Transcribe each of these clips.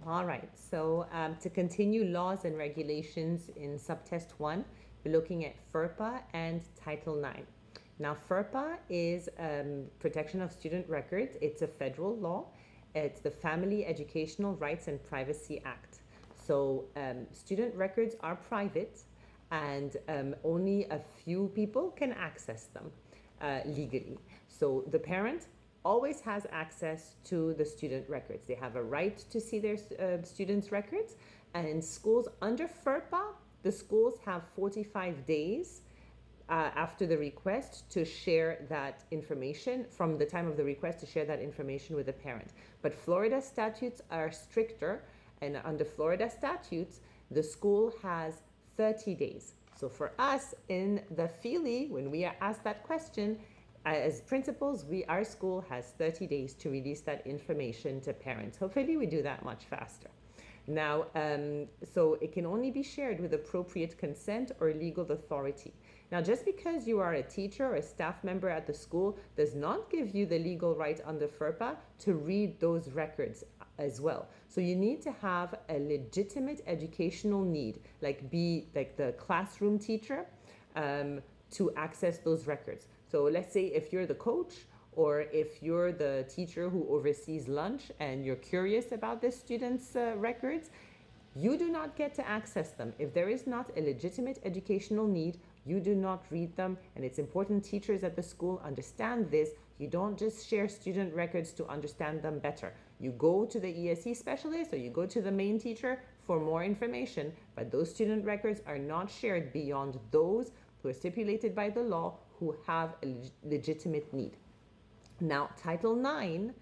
All right, so to continue laws and regulations in subtest 1, we're looking at FERPA and Title 9. Now, FERPA is protection of student records. It's a federal law. It's the Family Educational Rights and Privacy Act. So student records are private, and only a few people can access them legally. So the parent always has access to the student records. They have a right to see their students' records. And in schools under FERPA, the schools have 45 days after the request to share that information, from the time of the request to share that information with the parent. But Florida statutes are stricter, and under Florida statutes, the school has 30 days. So for us in the FELE, when we are asked that question, as principals, our school has 30 days to release that information to parents. Hopefully we do that much faster. Now, so it can only be shared with appropriate consent or legal authority. Now, just because you are a teacher or a staff member at the school does not give you the legal right under FERPA to read those records as well. So you need to have a legitimate educational need, like the classroom teacher, to access those records. So let's say if you're the coach, or if you're the teacher who oversees lunch and you're curious about the students' records, you do not get to access them. If there is not a legitimate educational need, you do not read them. And it's important teachers at the school understand this. You don't just share student records to understand them better. You go to the ESE specialist or you go to the main teacher for more information, but those student records are not shared beyond those who are stipulated by the law who have a legitimate need. Now, Title 9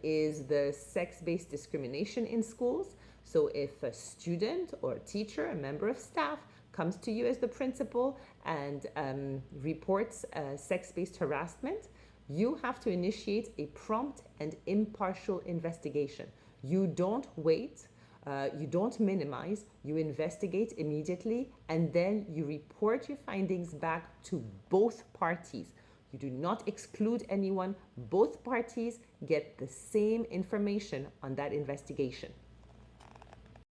is the sex-based discrimination in schools. So if a student or a teacher, a member of staff, comes to you as the principal and reports sex-based harassment, you have to initiate a prompt and impartial investigation. You don't wait. You don't minimize, you investigate immediately, and then you report your findings back to both parties. You do not exclude anyone. Both parties get the same information on that investigation.